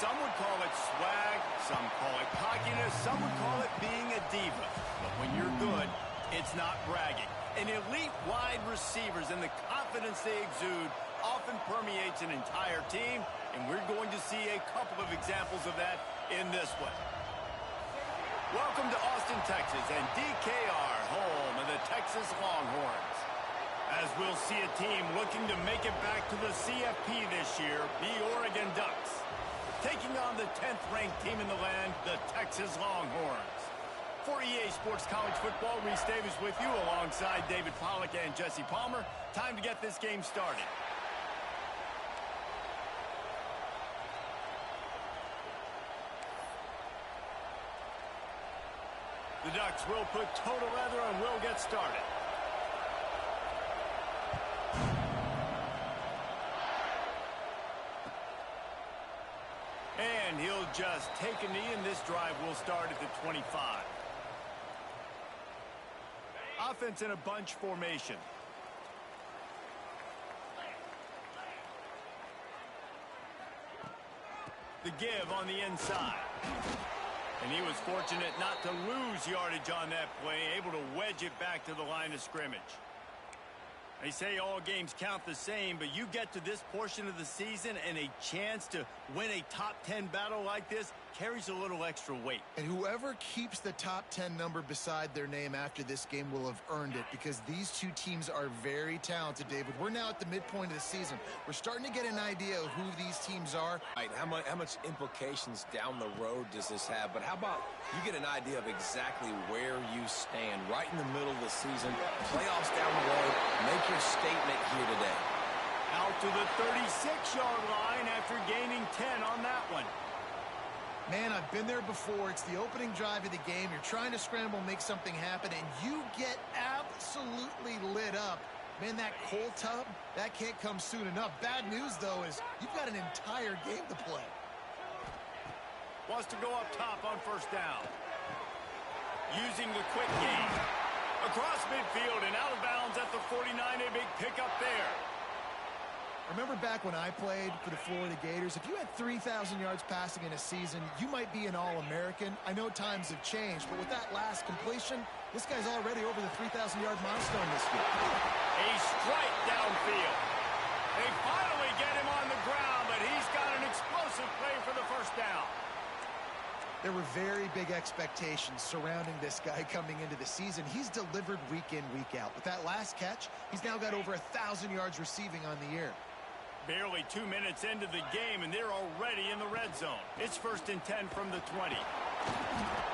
Some would call it swag, some call it cockiness, some would call it being a diva. But when you're good, it's not bragging. An elite wide receivers and the confidence they exude often permeates an entire team, and we're going to see a couple of examples of that in this one. Welcome to Austin, Texas, and DKR, home of the Texas Longhorns. As we'll see a team looking to make it back to the CFP this year, the Oregon Ducks. Taking on the 10th-ranked team in the land, the Texas Longhorns. For EA Sports College Football, Reese Davis with you alongside David Pollack and Jesse Palmer. Time to get this game started. The Ducks will put total leather and will get started. And he'll just take a knee, and this drive will start at the 25. Offense in a bunch formation. The give on the inside. And he was fortunate not to lose yardage on that play, able to wedge it back to the line of scrimmage. They say all games count the same, but you get to this portion of the season and a chance to win a top 10 battle like this carries a little extra weight. And whoever keeps the top 10 number beside their name after this game will have earned it, because these two teams are very talented, David. We're now at the midpoint of the season. We're starting to get an idea of who these teams are. Right, how much implications down the road does this have? But how about you get an idea of exactly where you stand right in the middle of the season, playoffs down the road, make your statement here today. Out to the 36-yard line after gaining 10 on that one. Man, I've been there before. It's the opening drive of the game. You're trying to scramble, make something happen, and you get absolutely lit up. Man, that cold tub, that can't come soon enough. Bad news, though, is you've got an entire game to play. Wants to go up top on first down. Using the quick game. Across midfield and out of bounds at the 49, a big pickup there. Remember back when I played for the Florida Gators, if you had 3,000 yards passing in a season, you might be an All-American. I know times have changed, but with that last completion, this guy's already over the 3,000-yard milestone this week. A strike downfield. They finally get him on the ground, but he's got an explosive play for the first down. There were very big expectations surrounding this guy coming into the season. He's delivered week in, week out. With that last catch, he's now got over 1,000 yards receiving on the year. Barely 2 minutes into the game, and they're already in the red zone. It's 1st and 10 from the 20.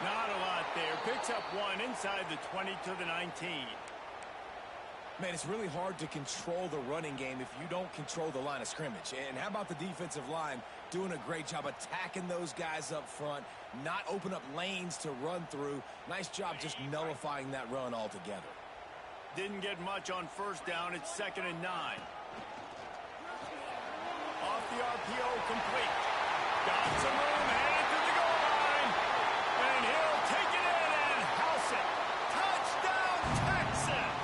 Not a lot there. Picks up one inside the 20 to the 19. Man, it's really hard to control the running game if you don't control the line of scrimmage. And how about the defensive line doing a great job attacking those guys up front, not open up lanes to run through. Nice job just nullifying that run altogether. Didn't get much on first down. It's 2nd and 9. Off the RPO, complete. Got some room, headed to the goal line. And he'll take it in and house it. Touchdown, Texas!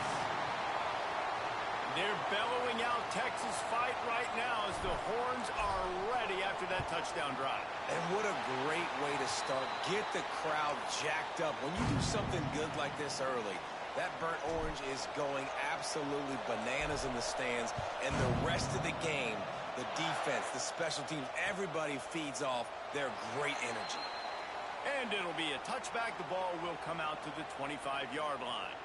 They're bellowing out Texas fight right now as the Horns are ready after that touchdown drive. And what a great way to start. Get the crowd jacked up. When you do something good like this early, that burnt orange is going absolutely bananas in the stands. And the rest of the game, the defense, the special teams, everybody feeds off their great energy. And it'll be a touchback. The ball will come out to the 25-yard line.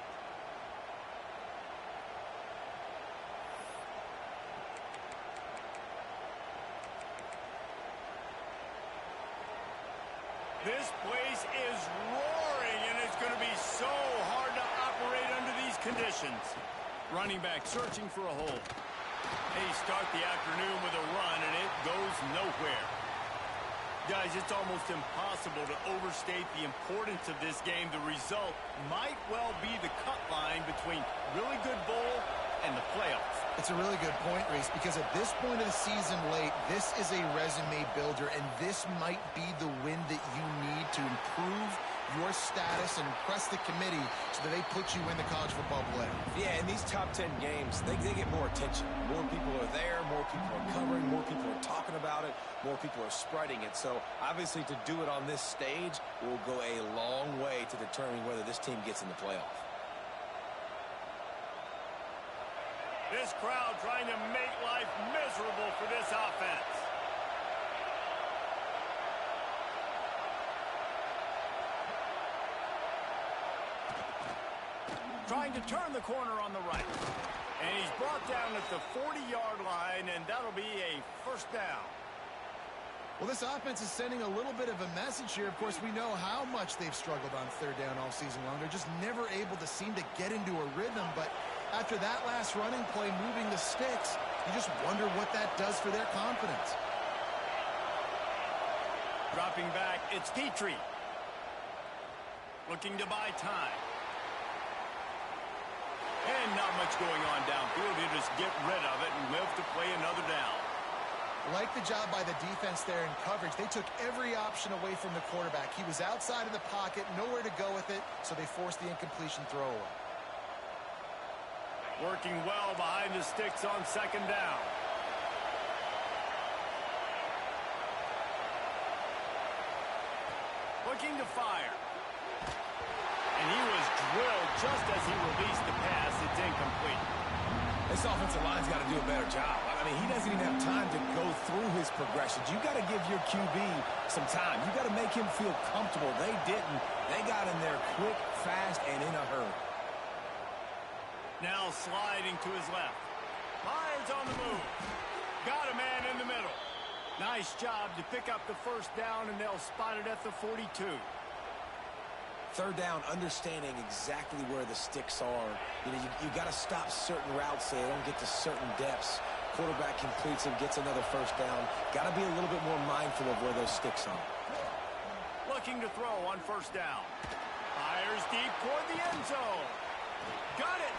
This place is roaring, and it's going to be so hard to operate under these conditions. Running back searching for a hole. They start the afternoon with a run, and it goes nowhere. Guys, it's almost impossible to overstate the importance of this game. The result might well be the cut line between really good bowl and the playoffs. It's a really good point, Reese, because at this point of the season late, this is a resume builder, and this might be the win that you need to improve your status Congress and press the committee so that they put you in the college football playoff. Yeah, in these top 10 games, they get more attention. More people are there, more people are covering, more people are talking about it, more people are spreading it. So, obviously, to do it on this stage will go a long way to determining whether this team gets in the playoff. This crowd trying to make life miserable for this offense. Trying to turn the corner on the right. And he's brought down at the 40-yard line, and that'll be a first down. Well, this offense is sending a little bit of a message here. Of course, we know how much they've struggled on third down all season long. They're just never able to seem to get into a rhythm. But after that last running play, moving the sticks, you just wonder what that does for their confidence. Dropping back, it's Petrie. Looking to buy time. And not much going on downfield. He'll just get rid of it and live to play another down. Like the job by the defense there in coverage. They took every option away from the quarterback. He was outside of the pocket, nowhere to go with it, so they forced the incompletion throwaway. Working well behind the sticks on second down. Looking to fire. And he was drilled just as he released the pass. It's incomplete. This offensive line's got to do a better job. I mean, he doesn't even have time to go through his progressions. You got to give your QB some time. You got to make him feel comfortable. They didn't. They got in there quick, fast, and in a hurry. Now sliding to his left. Myers on the move. Got a man in the middle. Nice job to pick up the first down, and they'll spot it at the 42. Third down, understanding exactly where the sticks are. You know, you got to stop certain routes so they don't get to certain depths. Quarterback completes them, gets another first down. Got to be a little bit more mindful of where those sticks are. Looking to throw on first down. Fires deep toward the end zone. Got it.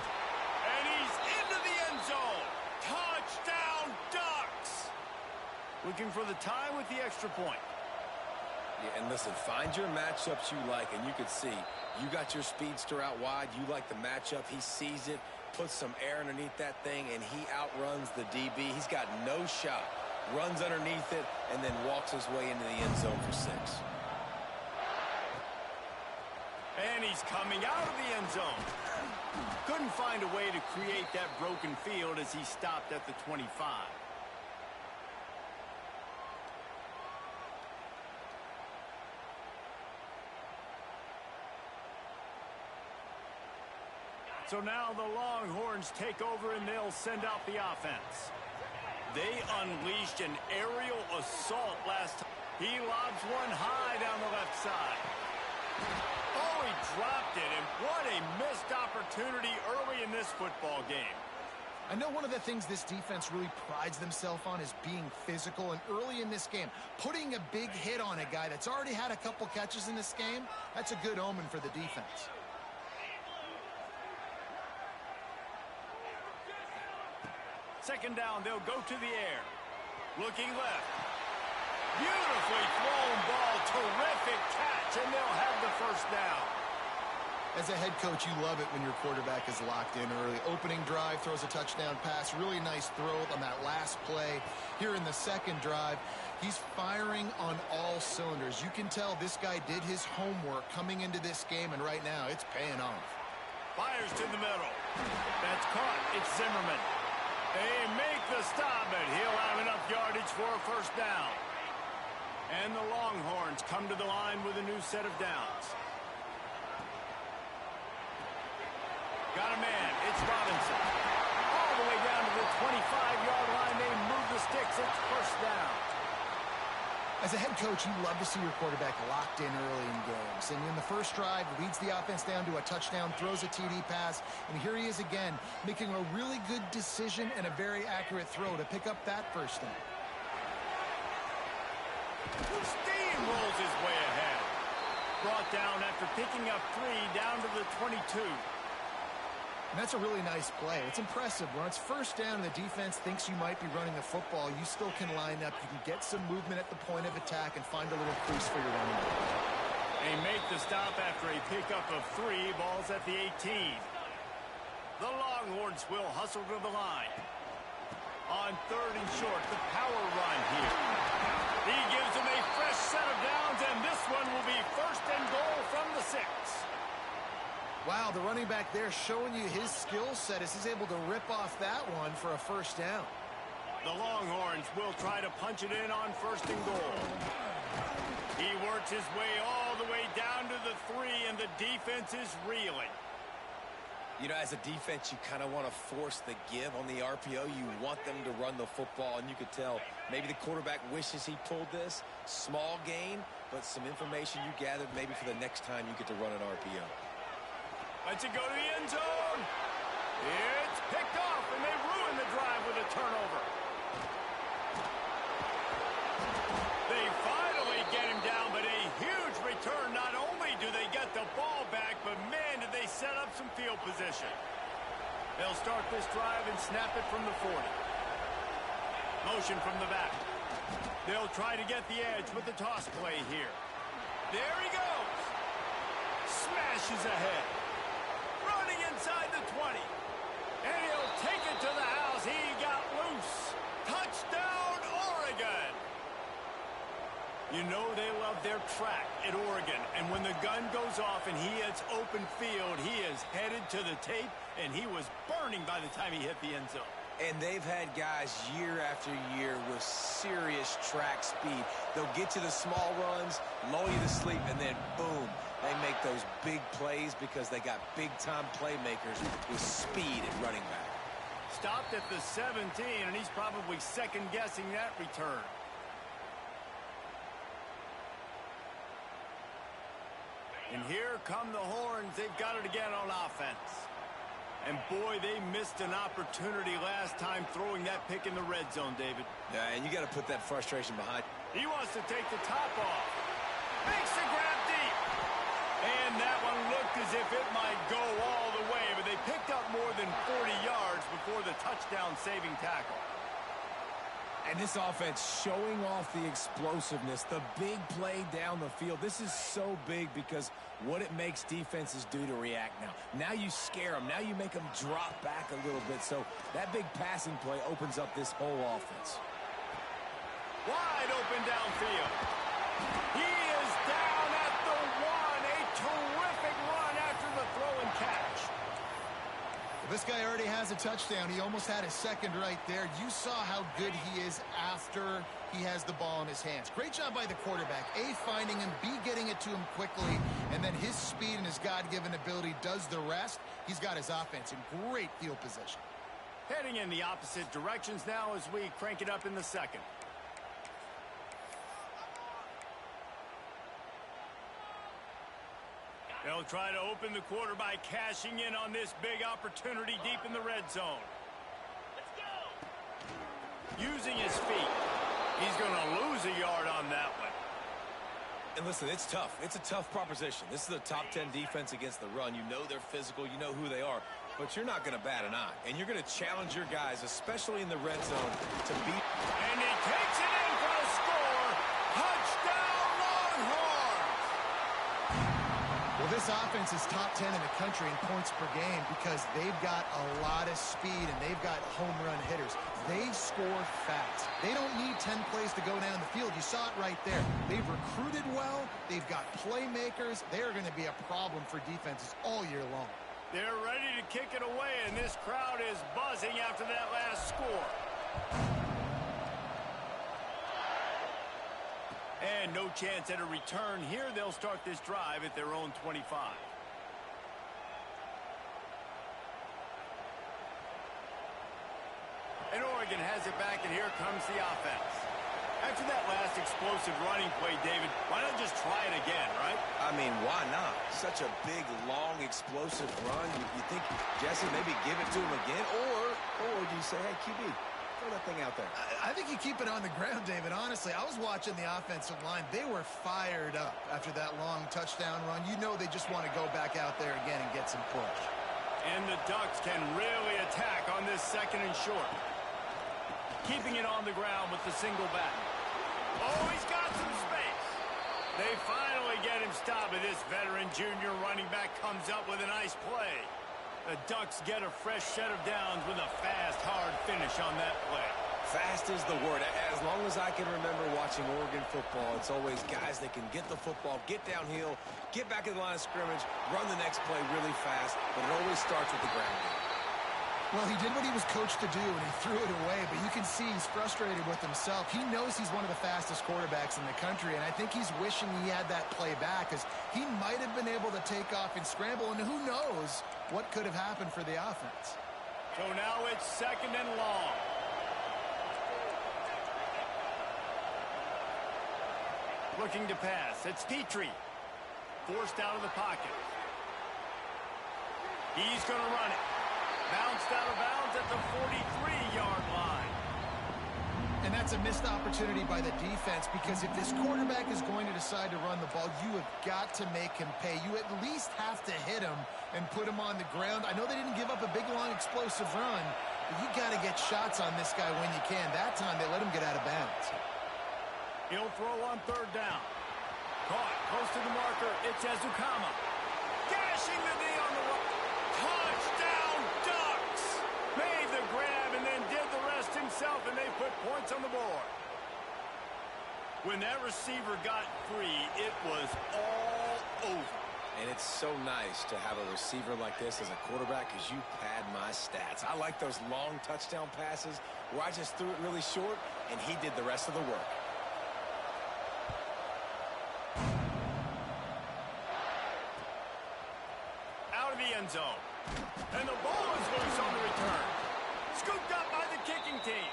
And he's into the end zone. Touchdown, Ducks. Looking for the tie with the extra point. Yeah, and listen, find your matchups you like, and you can see you got your speedster out wide. You like the matchup. He sees it, puts some air underneath that thing, and he outruns the DB. He's got no shot. Runs underneath it, and then walks his way into the end zone for 6. And he's coming out of the end zone. Couldn't find a way to create that broken field as he stopped at the 25. So now the Longhorns take over and they'll send out the offense. They unleashed an aerial assault last time. He lobs one high down the left side. Oh, he dropped it, and what a missed opportunity early in this football game. I know one of the things this defense really prides themselves on is being physical, and early in this game, putting a big hit on a guy that's already had a couple catches in this game, that's a good omen for the defense. Second down, they'll go to the air. Looking left. Beautifully thrown ball. Terrific catch, and they'll have the first down. As a head coach, you love it when your quarterback is locked in early. Opening drive, throws a touchdown pass. Really nice throw on that last play. Here in the second drive, he's firing on all cylinders. You can tell this guy did his homework coming into this game, and right now it's paying off. Fires to the middle. That's caught. It's Zimmerman. They make the stop, but he'll have enough yardage for a first down. And the Longhorns come to the line with a new set of downs. Got a man. It's Robinson. All the way down to the 25-yard line. They move the sticks. It's first down. As a head coach, you love to see your quarterback locked in early in games. And in the first drive, leads the offense down to a touchdown, throws a TD pass, and here he is again, making a really good decision and a very accurate throw to pick up that first down. Steamrolls his way ahead. Brought down after picking up 3 down to the 22. And that's a really nice play. It's impressive. When it's first down and the defense thinks you might be running the football, you still can line up. You can get some movement at the point of attack and find a little crease for your running back. They make the stop after a pickup of 3 balls at the 18. The Longhorns will hustle to the line. On 3rd and short, the power run here. He gives them a fresh set of downs, and this one will be 1st and goal from the 6. Wow, the running back there showing you his skill set as he's able to rip off that one for a 1st down. The Longhorns will try to punch it in on 1st and goal. He works his way all the way down to the 3, and the defense is reeling. You know, as a defense, you kind of want to force the give on the RPO. You want them to run the football, and you could tell maybe the quarterback wishes he pulled this. Small gain, but some information you gathered maybe for the next time you get to run an RPO. Let's it go to the end zone. It's picked off, and they ruin the drive with a turnover. They finally get him down, but a huge return. Not only do they get the ball back, but man, did they set up some field position. They'll start this drive and snap it from the 40. Motion from the back. They'll try to get the edge with the toss play here. There he goes. Smashes ahead. Running inside the 20. And he'll take it to the house. He got loose. Touchdown, Oregon. You know they love their track at Oregon. And when the gun goes off and he hits open field, he is headed to the tape, and he was burning by the time he hit the end zone. And they've had guys year after year with serious track speed. They'll get you the small runs, lull you to sleep, and then boom, they make those big plays because they got big-time playmakers with speed at running back. Stopped at the 17, and he's probably second-guessing that return. And here come the Horns. They've got it again on offense. And boy, they missed an opportunity last time throwing that pick in the red zone, David. Yeah, and you got to put that frustration behind. He wants to take the top off. Makes the grab deep. And that one looked as if it might go all the way, but they picked up more than 40 yards before the touchdown-saving tackle. And this offense showing off the explosiveness, the big play down the field. This is so big because what it makes defenses do to react now. Now you scare them. Now you make them drop back a little bit. So that big passing play opens up this whole offense. Wide open downfield. He is down at the 1. A terrific run after the throw and catch. This guy already has a touchdown. He almost had his 2nd right there. You saw how good he is after he has the ball in his hands. Great job by the quarterback. A, finding him, B, getting it to him quickly, and then his speed and his God-given ability does the rest. He's got his offense in great field position. Heading in the opposite directions now as we crank it up in the 2nd. They'll try to open the quarter by cashing in on this big opportunity deep in the red zone. Let's go. Using his feet. He's going to lose a yard on that one. And listen, it's tough. It's a tough proposition. This is a top 10 defense against the run. You know they're physical. You know who they are. But you're not going to bat an eye. And you're going to challenge your guys, especially in the red zone, to beat. And he takes it in for the score. Touchdown, Longhorns. Well, this offense is top 10 in the country in points per game because they've got a lot of speed and they've got home run hitters. They score fast. They don't need 10 plays to go down the field. You saw it right there. They've recruited well. They've got playmakers. They are going to be a problem for defenses all year long. They're ready to kick it away, and this crowd is buzzing after that last score. And no chance at a return here. They'll start this drive at their own 25. And Oregon has it back, and here comes the offense. After that last explosive running play, David, why not just try it again, right? I mean, why not? Such a big, long, explosive run. You think, Jesse, maybe give it to him again? Or do you say, hey, QB, throw that thing out there? I think you keep it on the ground, David. Honestly, I was watching the offensive line. They were fired up after that long touchdown run. You know they just want to go back out there again and get some push. And the Ducks can really attack on this 2nd and short. Keeping it on the ground with the single back. Oh, he's got some space. They finally get him stop it. This veteran junior running back comes up with a nice play. The Ducks get a fresh set of downs with a fast, hard finish on that play. Fast is the word. As long as I can remember watching Oregon football, it's always guys that can get the football, get downhill, get back in the line of scrimmage, run the next play really fast, but it always starts with the ground game. Well, he did what he was coached to do, and he threw it away, but you can see he's frustrated with himself. He knows he's one of the fastest quarterbacks in the country, and I think he's wishing he had that play back, because he might have been able to take off and scramble, and who knows what could have happened for the offense. So now it's 2nd and long. Looking to pass. It's Petrie. Forced out of the pocket. He's going to run it. Bounced out of bounds at the 43-yard line. And that's a missed opportunity by the defense, because if this quarterback is going to decide to run the ball, you have got to make him pay. You at least have to hit him and put him on the ground. I know they didn't give up a big, long, explosive run, but you got to get shots on this guy when you can. That time they let him get out of bounds. He'll throw on 3rd down. Caught close to the marker. It's Ezukama. Gashing the knee on the run. Touchdown, Ducks! Made the grab and then did the rest himself, and they put points on the board. When that receiver got free, it was all over. And it's so nice to have a receiver like this as a quarterback, because you pad my stats. I like those long touchdown passes where I just threw it really short, and he did the rest of the work. Out of the end zone. And the ball is loose on the return. Scooped up by the kicking team.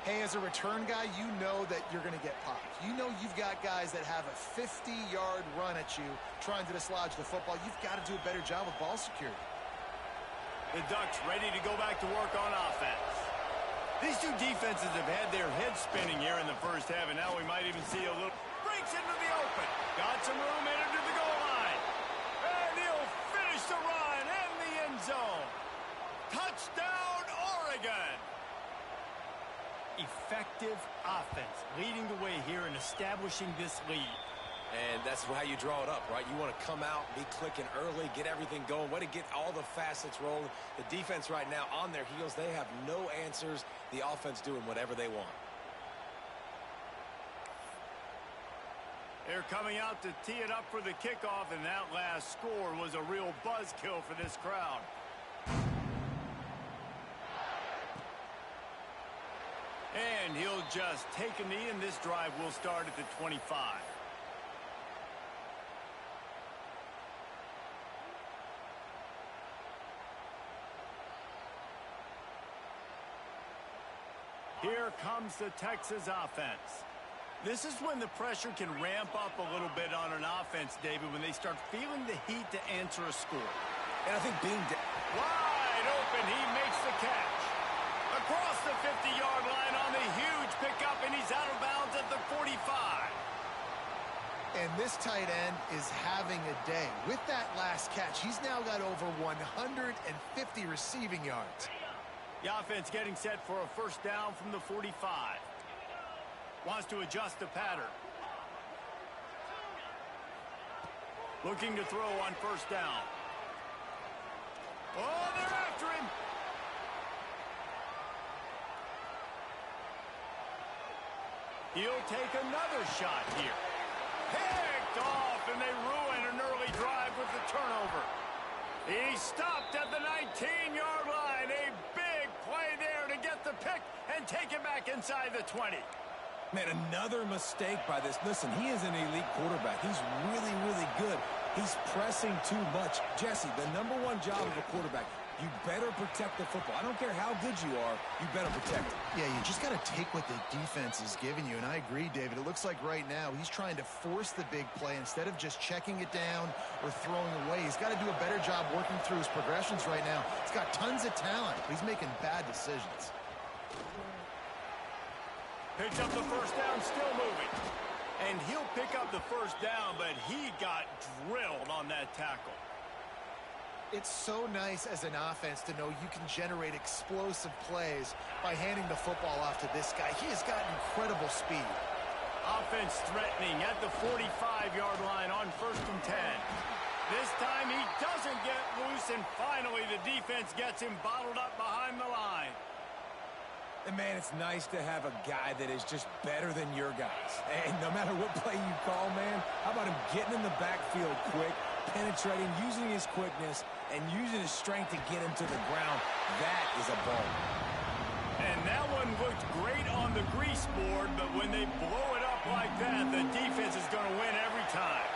Hey, as a return guy, you know that you're going to get popped. You know you've got guys that have a 50-yard run at you trying to dislodge the football. You've got to do a better job of ball security. The Ducks ready to go back to work on offense. These two defenses have had their heads spinning here in the first half, and now we might even see a little... Breaks into the open. Got some room, entered to the goal line. And he'll finish the run in the end zone. Touchdown, Oregon! Effective offense leading the way here and establishing this lead. And that's how you draw it up, right? You want to come out, be clicking early, get everything going, way to get all the facets rolling. The defense right now on their heels, they have no answers. The offense doing whatever they want. They're coming out to tee it up for the kickoff, and that last score was a real buzzkill for this crowd. And he'll just take a knee, and this drive will start at the 25. Here comes the Texas offense. This is when the pressure can ramp up a little bit on an offense, David, when they start feeling the heat to answer a score. And I think being wide open, he makes the catch. Across the 50-yard line on the huge pickup, and he's out of bounds at the 45. And this tight end is having a day. With that last catch, he's now got over 150 receiving yards. The offense getting set for a first down from the 45. Wants to adjust the pattern. Looking to throw on first down. Oh, they're after him. He'll take another shot here. Picked off, and they ruin an early drive with the turnover. He stopped at the 19-yard line. A big play there to get the pick and take it back inside the 20. Man, another mistake by this. Listen, he is an elite quarterback. He's really, really good. He's pressing too much. Jesse, the number one job of a quarterback, you better protect the football. I don't care how good you are, you better protect it. Yeah, you just got to take what the defense is giving you, and I agree, David. It looks like right now he's trying to force the big play instead of just checking it down or throwing away. He's got to do a better job working through his progressions right now. He's got tons of talent, but he's making bad decisions. Picks up the first down, still moving. And he'll pick up the first down, but he got drilled on that tackle. It's so nice as an offense to know you can generate explosive plays by handing the football off to this guy. He has got incredible speed. Offense threatening at the 45-yard line on 1st and 10. This time he doesn't get loose, and finally the defense gets him bottled up behind the line. And, man, it's nice to have a guy that is just better than your guys. And no matter what play you call, man, how about him getting in the backfield quick, penetrating, using his quickness, and using his strength to get him to the ground. That is a ball. And that one looked great on the grease board, but when they blow it up like that, the defense is going to win every time.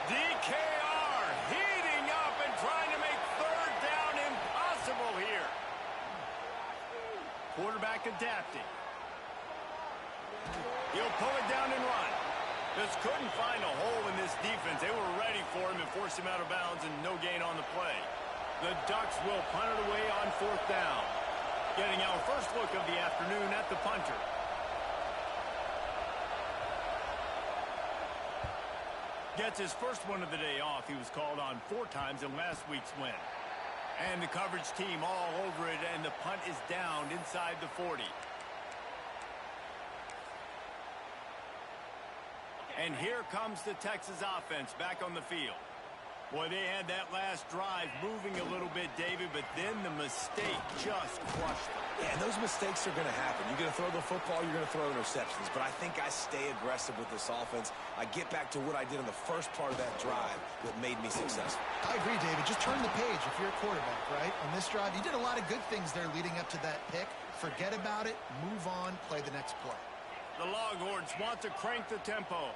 DKR heating up and trying to make 3rd down impossible here. Quarterback adapting. He'll pull it down and run. Just couldn't find a hole in this defense. They were ready for him and forced him out of bounds, and no gain on the play. The Ducks will punt it away on 4th down. Getting our first look of the afternoon at the punter. Gets his first one of the day off. He was called on 4 times in last week's win. And the coverage team all over it, and the punt is down inside the 40. And here comes the Texas offense back on the field. Boy, they had that last drive moving a little bit, David, but then the mistake just crushed them. Yeah, those mistakes are going to happen. You're going to throw the football, you're going to throw interceptions. But I think I stay aggressive with this offense. I get back to what I did in the first part of that drive that made me successful. I agree, David. Just turn the page if you're a quarterback, right? On this drive, you did a lot of good things there leading up to that pick. Forget about it, move on, play the next play. The Longhorns want to crank the tempo.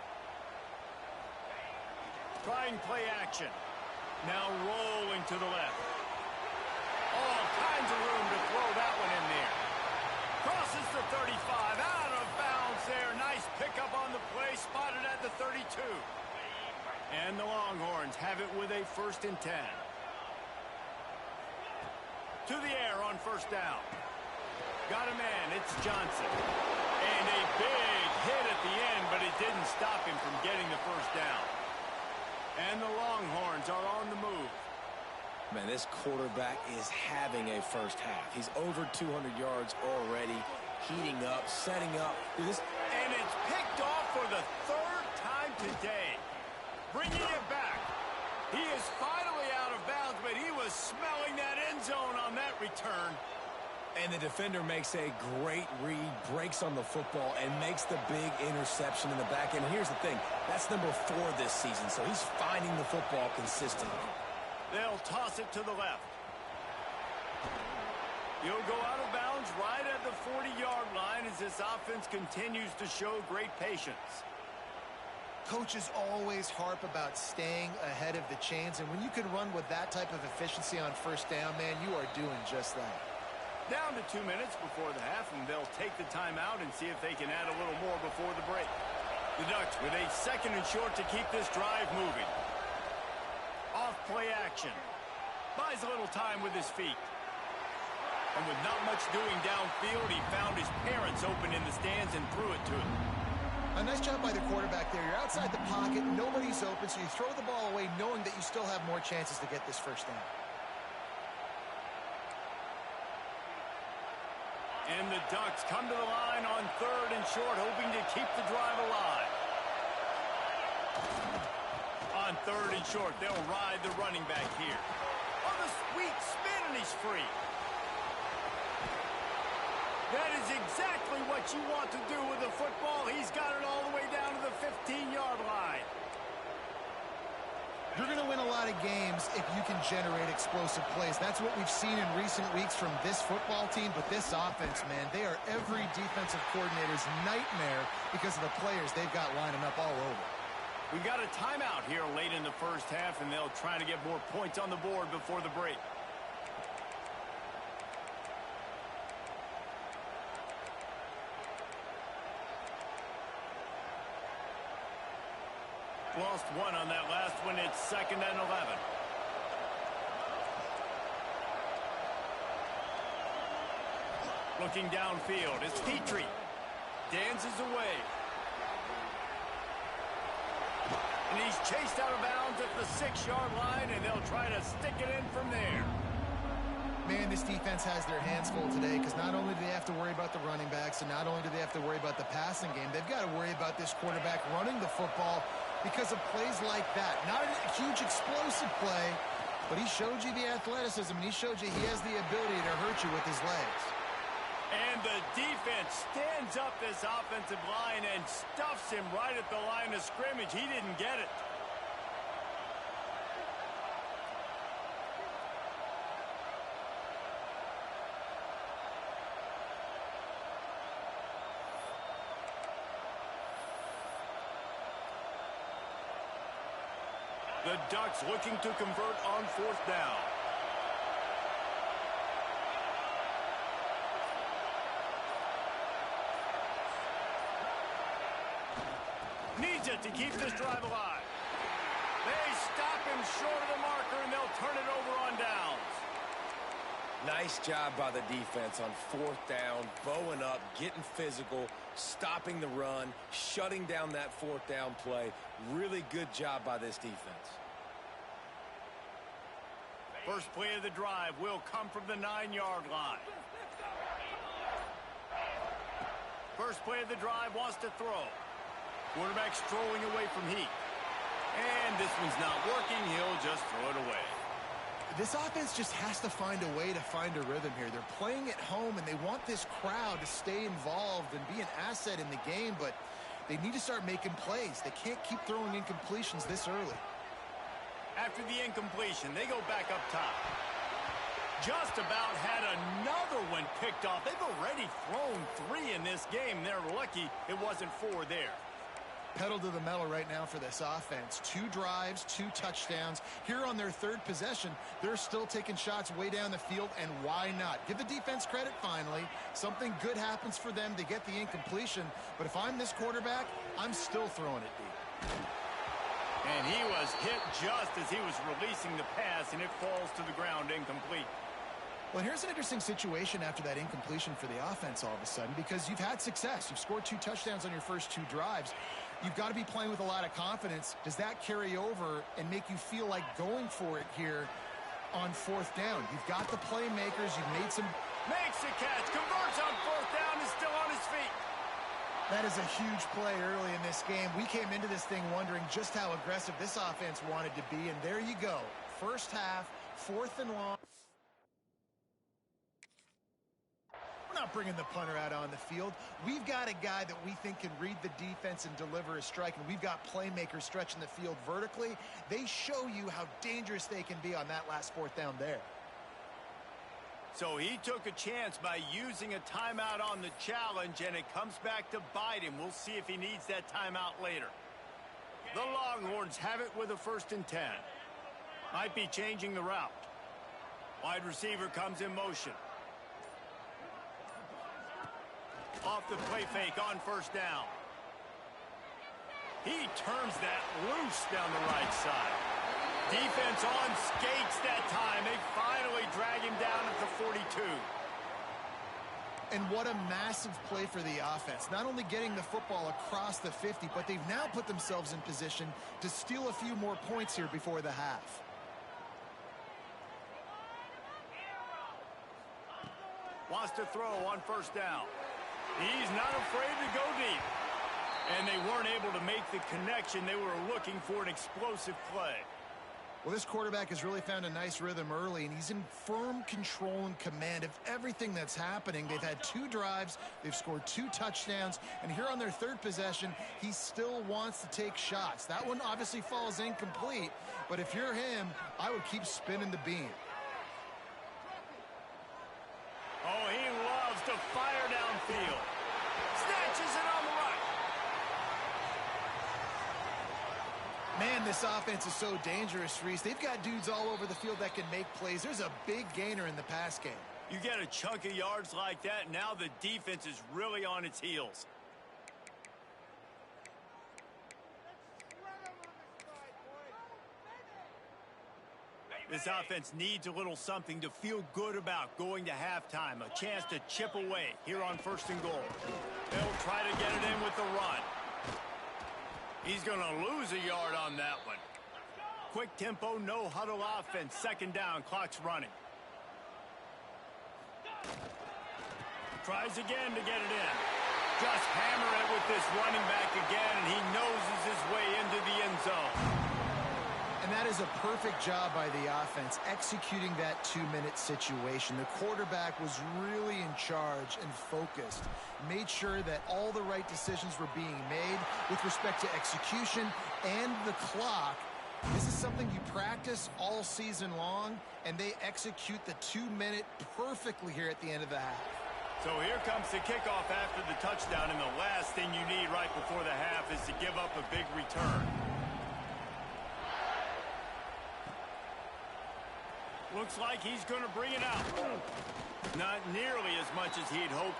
Trying play action. Now rolling to the left. All kinds of room to throw that one in there. Crosses the 35. Out of bounds there. Nice pickup on the play. Spotted at the 32. And the Longhorns have it with a 1st and 10. To the air on 1st down. Got a man. It's Johnson. And a big hit at the end, but it didn't stop him from getting the 1st down. And the Longhorns are on the move. Man, this quarterback is having a first half. He's over 200 yards already, heating up, setting up. And it's picked off for the 3rd time today. Bringing it back. He is finally out of bounds, but he was smelling that end zone on that return. And the defender makes a great read, breaks on the football, and makes the big interception in the back end. Here's the thing. That's number 4 this season, so he's finding the football consistently. They'll toss it to the left. He'll go out of bounds right at the 40-yard line as this offense continues to show great patience. Coaches always harp about staying ahead of the chains, and when you can run with that type of efficiency on 1st down, man, you are doing just that. Down to 2 minutes before the half, and they'll take the timeout and see if they can add a little more before the break. The Ducks with a 2nd and short to keep this drive moving. Off play action. Buys a little time with his feet. And with not much doing downfield, he found his parents open in the stands and threw it to him. A nice job by the quarterback there. You're outside the pocket, nobody's open, so you throw the ball away knowing that you still have more chances to get this 1st down. And the Ducks come to the line on 3rd and short, hoping to keep the drive alive. On 3rd and short, they'll ride the running back here. On the sweet spin, and he's free. That is exactly what you want to do with the football. He's got it all the way down to the 15-yard line. You're going to win a lot of games if you can generate explosive plays. That's what we've seen in recent weeks from this football team. But this offense, man, they are every defensive coordinator's nightmare because of the players they've got lining up all over. We've got a timeout here late in the 1st half, and they'll try to get more points on the board before the break. Lost one on that last one. It's 2nd and 11. Looking downfield. It's Petrie. Dances away. And he's chased out of bounds at the 6-yard line, and they'll try to stick it in from there. Man, this defense has their hands full today because not only do they have to worry about the running backs and not only do they have to worry about the passing game, they've got to worry about this quarterback running the football because of plays like that. Not a huge explosive play, but he showed you the athleticism and he showed you he has the ability to hurt you with his legs. And the defense stands up this offensive line and stuffs him right at the line of scrimmage. He didn't get it. The Ducks looking to convert on 4th down. Needs it to keep this drive alive. They stop him short of the marker, and they'll turn it over on downs. Nice job by the defense on 4th down, bowing up, getting physical, stopping the run, shutting down that 4th down play. Really good job by this defense. First play of the drive will come from the 9-yard line. First play of the drive wants to throw. Quarterback strolling away from heat. And this one's not working. He'll just throw it away. This offense just has to find a way to find a rhythm here. They're playing at home, and they want this crowd to stay involved and be an asset in the game, but they need to start making plays. They can't keep throwing incompletions this early. After the incompletion, they go back up top. Just about had another one picked off. They've already thrown 3 in this game. They're lucky it wasn't 4 there. Pedal to the metal right now for this offense. 2 drives, 2 touchdowns. Here on their 3rd possession, they're still taking shots way down the field, and why not? Give the defense credit finally. Something good happens for them. They get the incompletion, but if I'm this quarterback, I'm still throwing it deep. And he was hit just as he was releasing the pass, and it falls to the ground incomplete. Well, here's an interesting situation after that incompletion for the offense all of a sudden, because you've had success. You've scored 2 touchdowns on your first 2 drives. You've got to be playing with a lot of confidence. Does that carry over and make you feel like going for it here on 4th down? You've got the playmakers. You've made some... Makes the catch. Converts on 4th down. Is still on his feet. That is a huge play early in this game. We came into this thing wondering just how aggressive this offense wanted to be, and there you go. First half, 4th and long. We're not bringing the punter out on the field. We've got a guy that we think can read the defense and deliver a strike, and we've got playmakers stretching the field vertically. They show you how dangerous they can be on that last 4th down there. So he took a chance by using a timeout on the challenge, and it comes back to bite him. We'll see if he needs that timeout later. The Longhorns have it with a 1st and 10. Might be changing the route. Wide receiver comes in motion. Off the play fake on 1st down. He turns that loose down the right side. Defense on skates that time. They finally drag him down at the 42. And what a massive play for the offense. Not only getting the football across the 50, but they've now put themselves in position to steal a few more points here before the half. Wants to throw on 1st down. He's not afraid to go deep. And they weren't able to make the connection. They were looking for an explosive play. Well, this quarterback has really found a nice rhythm early, and he's in firm control and command of everything that's happening. They've had 2 drives. They've scored 2 touchdowns. And here on their 3rd possession, he still wants to take shots. That one obviously falls incomplete. But if you're him, I would keep spinning the beam. Oh, he loves to fire downfield. Snatches it on the right. Man, this offense is so dangerous, Reese. They've got dudes all over the field that can make plays. There's a big gainer in the pass game. You get a chunk of yards like that, now the defense is really on its heels. This offense needs a little something to feel good about going to halftime. A chance to chip away here on 1st and goal. They'll try to get it in with the run. He's going to lose a yard on that one. Quick tempo, no huddle offense. 2nd down, clock's running. Tries again to get it in. Just hammer it with this running back again, and he noses his way into the end zone. And that is a perfect job by the offense, executing that 2-minute situation. The quarterback was really in charge and focused. Made sure that all the right decisions were being made with respect to execution and the clock. This is something you practice all season long, and they execute the 2-minute perfectly here at the end of the half. So here comes the kickoff after the touchdown, and the last thing you need right before the half is to give up a big return. Looks like he's going to bring it out. Not nearly as much as he'd hoped.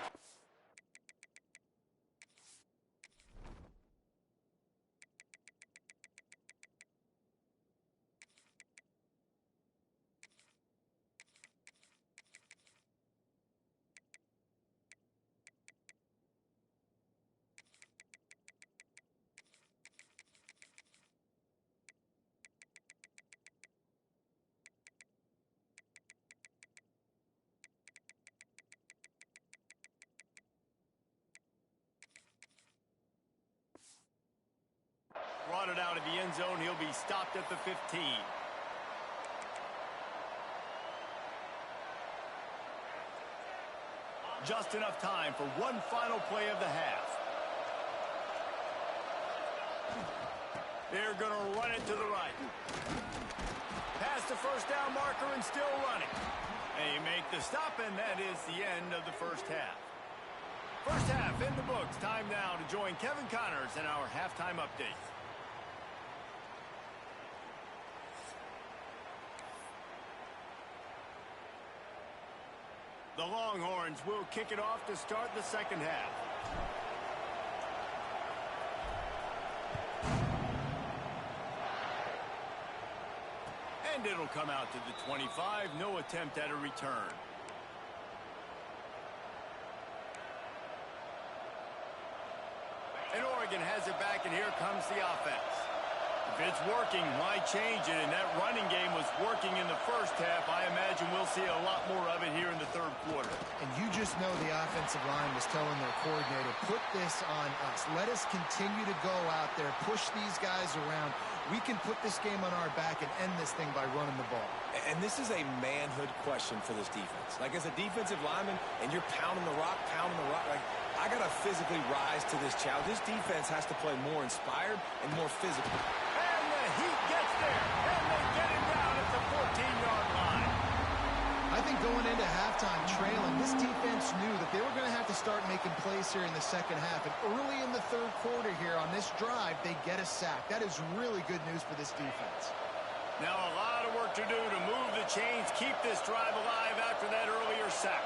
Brought it out of the end zone. He'll be stopped at the 15. Just enough time for one final play of the half. They're going to run it to the right. Past the first down marker and still running. They make the stop, and that is the end of the first half. First half in the books. Time now to join Kevin Connors in our halftime update. The Longhorns will kick it off to start the second half. And it'll come out to the 25. No attempt at a return. And Oregon has it back, and here comes the offense. If it's working, why change it? And that running game was working in the first half. I imagine we'll see a lot more of it here in the third quarter. And you just know the offensive line was telling their coordinator, put this on us. Let us continue to go out there, push these guys around. We can put this game on our back and end this thing by running the ball. And this is a manhood question for this defense. Like, as a defensive lineman, and you're pounding the rock, like, I got to physically rise to this challenge. This defense has to play more inspired and more physical. And the heat gets there, and they get him down at the 14-yard line. I think going into halftime trailing, this defense knew that they were going to have to start making plays here in the second half. And early in the third quarter here on this drive, they get a sack. That is really good news for this defense. Now a lot of work to do to move the chains, keep this drive alive after that earlier sack.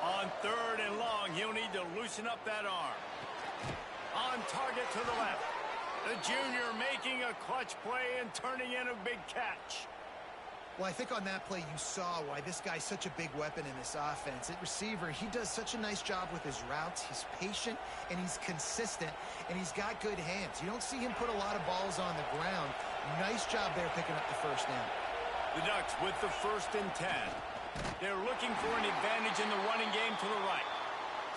On third and long, he'll need to loosen up that arm. On target to the left. The junior making a clutch play and turning in a big catch. Well, I think on that play you saw why this guy's such a big weapon in this offense. At receiver, he does such a nice job with his routes. He's patient, and he's consistent, and he's got good hands. You don't see him put a lot of balls on the ground. Nice job there picking up the first down. The Ducks with the 1st and 10. They're looking for an advantage in the running game to the right.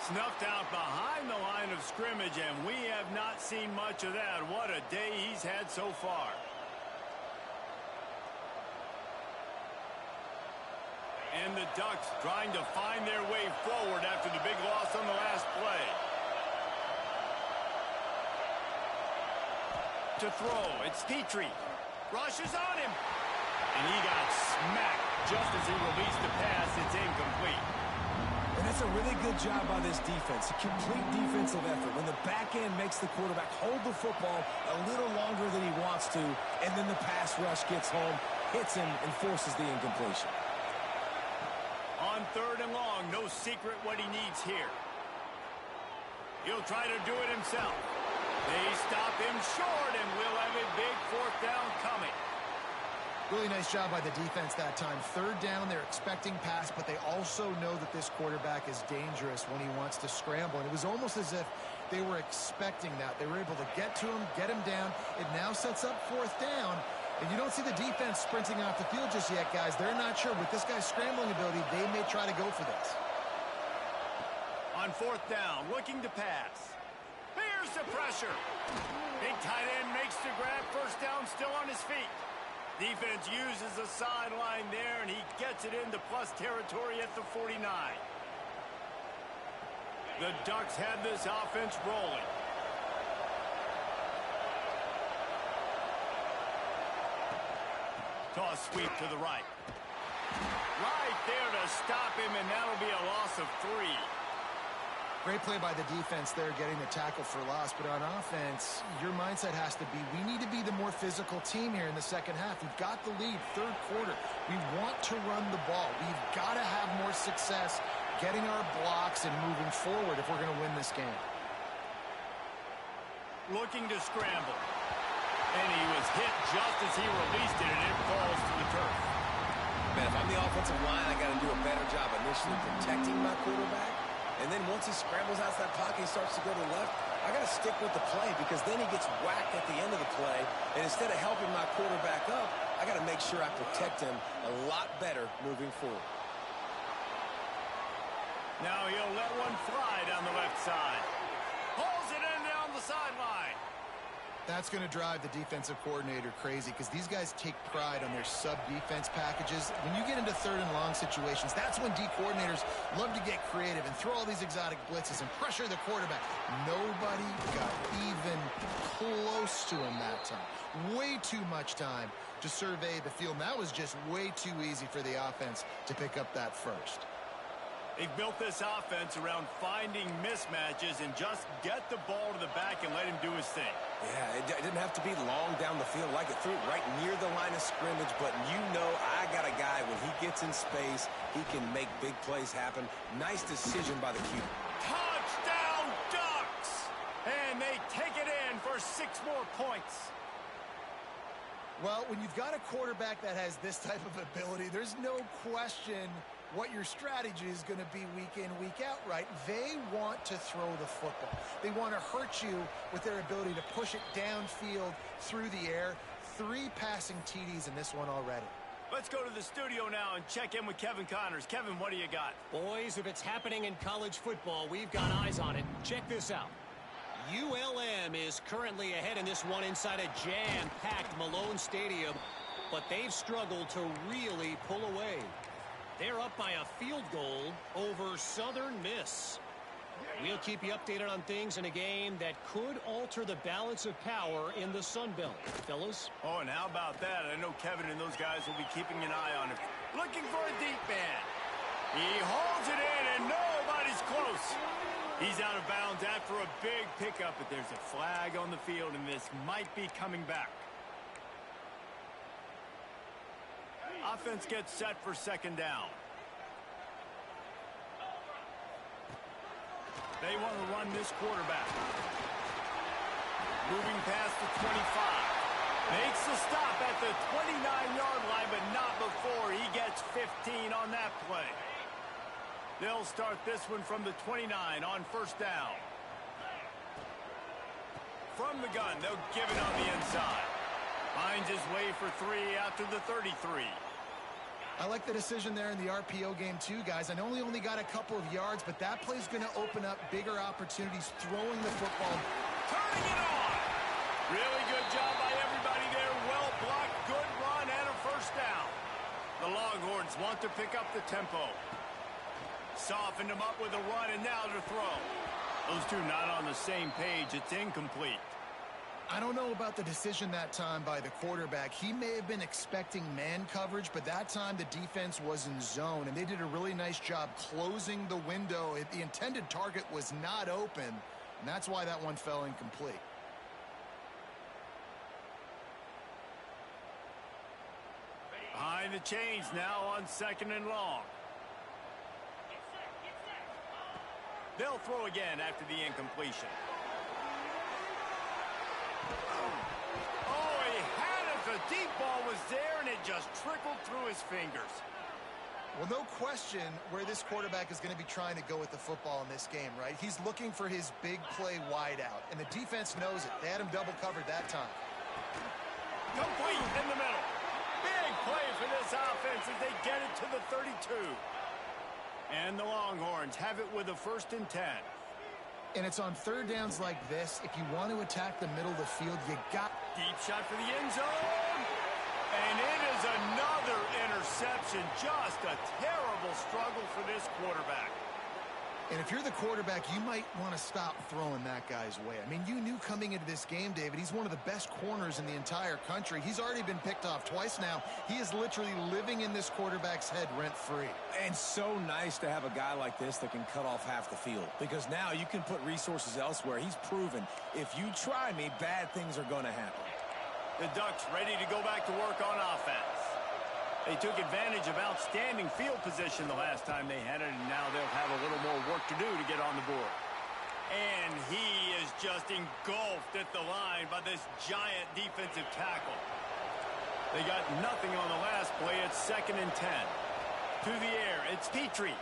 Snuffed out behind the line of scrimmage, and we have not seen much of that. What a day he's had so far. And the Ducks trying to find their way forward after the big loss on the last play. To throw, it's Petrie. Rushes on him. And he got smacked just as he released the pass. It's incomplete. And that's a really good job by this defense. A complete defensive effort. When the back end makes the quarterback hold the football a little longer than he wants to, and then the pass rush gets home, hits him, and forces the incompletion. On third and long, no secret what he needs here. He'll try to do it himself. They stop him short, and we'll have a big 4th down coming. Really nice job by the defense that time. Third down, they're expecting pass, but they also know that this quarterback is dangerous when he wants to scramble. And it was almost as if they were expecting that. They were able to get to him, get him down. It now sets up 4th down. And you don't see the defense sprinting off the field just yet, guys. They're not sure. With this guy's scrambling ability, they may try to go for this. On fourth down, looking to pass. Here's the pressure. Big tight end makes the grab. First down, still on his feet. Defense uses the sideline there, and he gets it into plus territory at the 49. The Ducks have this offense rolling. Toss sweep to the right. Right there to stop him, and that'll be a loss of 3. Great play by the defense there, getting the tackle for loss. But on offense, your mindset has to be, we need to be the more physical team here in the second half. We've got the lead, third quarter. We want to run the ball. We've got to have more success getting our blocks and moving forward if we're going to win this game. Looking to scramble. And he was hit just as he released it, and it falls to the turf. Man, if I'm the offensive line, I got to do a better job initially protecting my quarterback. And then once he scrambles out that pocket, he starts to go to the left, I got to stick with the play because then he gets whacked at the end of the play. And instead of helping my quarterback up, I got to make sure I protect him a lot better moving forward. Now he'll let one fly down the left side. Pulls it in down the sideline. That's going to drive the defensive coordinator crazy because these guys take pride on their sub-defense packages. When you get into third and long situations, that's when D coordinators love to get creative and throw all these exotic blitzes and pressure the quarterback. Nobody got even close to him that time. Way too much time to survey the field. And that was just way too easy for the offense to pick up that first. They've built this offense around finding mismatches and just get the ball to the back and let him do his thing. Yeah, it didn't have to be long down the field. Like it threw it right near the line of scrimmage, but you know I got a guy, when he gets in space, he can make big plays happen. Nice decision by the Q. Touchdown, Ducks! And they take it in for 6 more points. Well, when you've got a quarterback that has this type of ability, there's no question what your strategy is going to be week in, week out, right? They want to throw the football. They want to hurt you with their ability to push it downfield through the air. 3 passing TDs in this one already. Let's go to the studio now and check in with Kevin Connors. Kevin, what do you got? Boys, if it's happening in college football, we've got eyes on it. Check this out. ULM is currently ahead in this one inside a jam-packed Malone Stadium, but they've struggled to really pull away. They're up by a field goal over Southern Miss. We'll keep you updated on things in a game that could alter the balance of power in the Sun Belt. Fellas? Oh, and how about that? I know Kevin and those guys will be keeping an eye on him. Looking for a deep man. He hauls it in, and nobody's close. He's out of bounds after a big pickup, but there's a flag on the field, and this might be coming back. Offense gets set for second down. They want to run this quarterback. Moving past the 25. Makes the stop at the 29-yard line, but not before he gets 15 on that play. They'll start this one from the 29 on first down. From the gun, they'll give it on the inside. Finds his way for 3 after the 33. I like the decision there in the RPO game too, guys. I know he only got a couple of yards, but that play's going to open up bigger opportunities throwing the football. Turning it on. Really good job by everybody there. Well blocked, good run, and a first down. The Longhorns want to pick up the tempo. Softened him up with a run, and now to throw. Those two not on the same page. It's incomplete. I don't know about the decision that time by the quarterback. He may have been expecting man coverage, but that time the defense was in zone, and they did a really nice job closing the window. The intended target was not open, and that's why that one fell incomplete. Behind the chains now on second and long. They'll throw again after the incompletion. Oh, he had it. The deep ball was there, and it just trickled through his fingers. Well, no question where this quarterback is going to be trying to go with the football in this game, right? He's looking for his big play wide out, and the defense knows it. They had him double covered that time. Complete in the middle. Big play for this offense as they get it to the 32. And the Longhorns have it with a 1st and 10. And it's on third downs like this. If you want to attack the middle of the field, you got... Deep shot for the end zone. And it is another interception. Just a terrible struggle for this quarterback. And if you're the quarterback, you might want to stop throwing that guy's way. I mean, you knew coming into this game, David, he's one of the best corners in the entire country. He's already been picked off twice now. He is literally living in this quarterback's head rent-free. And so nice to have a guy like this that can cut off half the field, because now you can put resources elsewhere. He's proven if you try me, bad things are going to happen. The Ducks ready to go back to work on offense. They took advantage of outstanding field position the last time they had it, and now they'll have a little more work to do to get on the board. And he is just engulfed at the line by this giant defensive tackle. They got nothing on the last play. It's 2nd and 10. To the air, it's Petrie.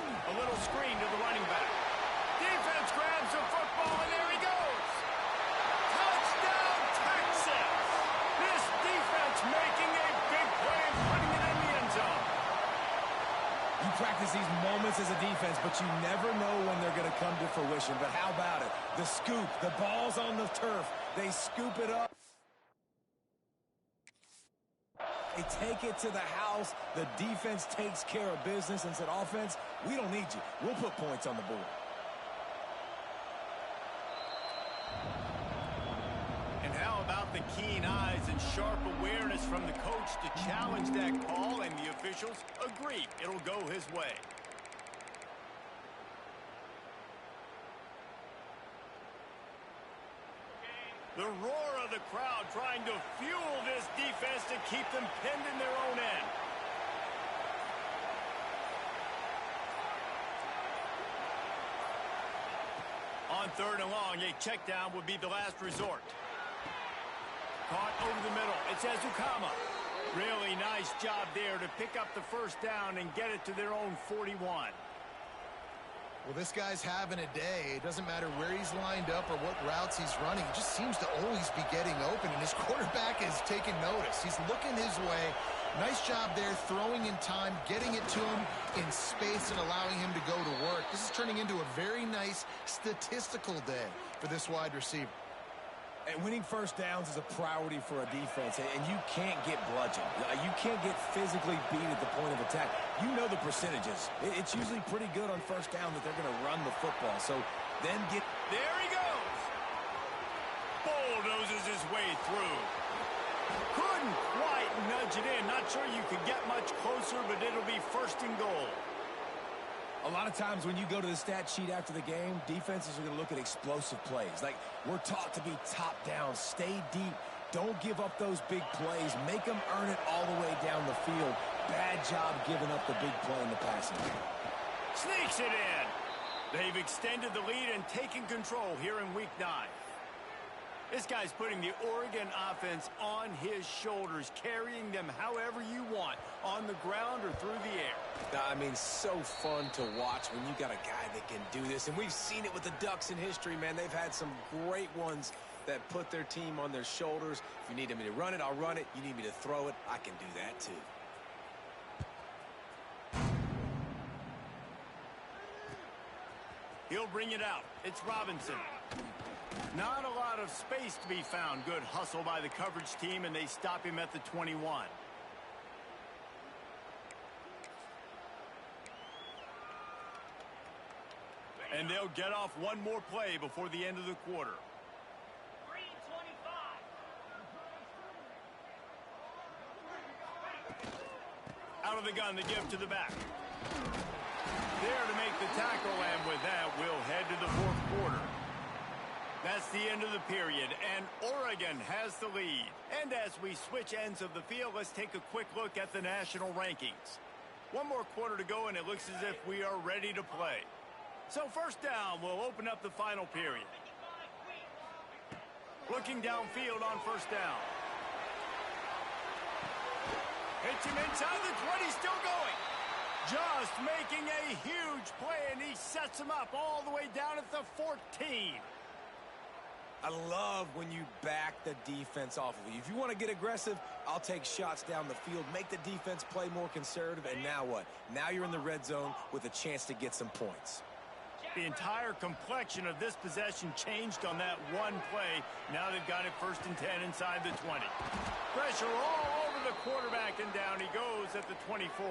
A little screen to the running back. Defense grabs the football, and there he goes. Touchdown, Texas! This defense making a big play and putting it in the end zone. You practice these moments as a defense, but you never know when they're going to come to fruition. But how about it? The scoop, the ball's on the turf. They scoop it up. They take it to the house. The defense takes care of business and said, offense, we don't need you. We'll put points on the board. And how about the keen eyes and sharp awareness from the coach to challenge that call, and the officials agree it'll go his way. The roar of the crowd trying to fuel this defense to keep them pinned in their own end. On 3rd and long, a check down would be the last resort. Caught over the middle. It's Ezukama. Really nice job there to pick up the 1st down and get it to their own 41. Well, this guy's having a day. It doesn't matter where he's lined up or what routes he's running. He just seems to always be getting open, and his quarterback is taking notice. He's looking his way. Nice job there, throwing in time, getting it to him in space and allowing him to go to work. This is turning into a very nice statistical day for this wide receiver. And winning 1st downs is a priority for a defense, and you can't get bludgeoned. You can't get physically beat at the point of attack. You know the percentages. It's usually pretty good on 1st down that they're going to run the football. So then get... There he goes. Bulldozes his way through. Couldn't quite nudge it in. Not sure you could get much closer, but it'll be 1st and goal. A lot of times when you go to the stat sheet after the game, defenses are going to look at explosive plays. Like, we're taught to be top down, stay deep, don't give up those big plays, make them earn it all the way down the field. Bad job giving up the big play in the passing game. Sneaks it in. They've extended the lead and taken control here in week 9. This guy's putting the Oregon offense on his shoulders, carrying them however you want, on the ground or through the air. I mean, so fun to watch when you got a guy that can do this. And we've seen it with the Ducks in history, man. They've had some great ones that put their team on their shoulders. If you need me to run it, I'll run it. You need me to throw it, I can do that too. He'll bring it out. It's Robinson. Not a lot of space to be found. Good hustle by the coverage team, and they stop him at the 21. And they'll get off one more play before the end of the quarter. Out of the gun, the give to the back. There to make the tackle, and with that, we'll head to the 4th quarter. That's the end of the period, and Oregon has the lead. And as we switch ends of the field, let's take a quick look at the national rankings. One more quarter to go, and it looks as if we are ready to play. So 1st down, we'll open up the final period. Looking downfield on 1st down. Hits him inside the 20, still going. Just making a huge play, and he sets him up all the way down at the 14. I love when you back the defense off of you. If you want to get aggressive, I'll take shots down the field, make the defense play more conservative, and now what? Now you're in the red zone with a chance to get some points. The entire complexion of this possession changed on that one play. Now they've got it 1st and 10 inside the 20. Pressure all over the quarterback, and down he goes at the 24.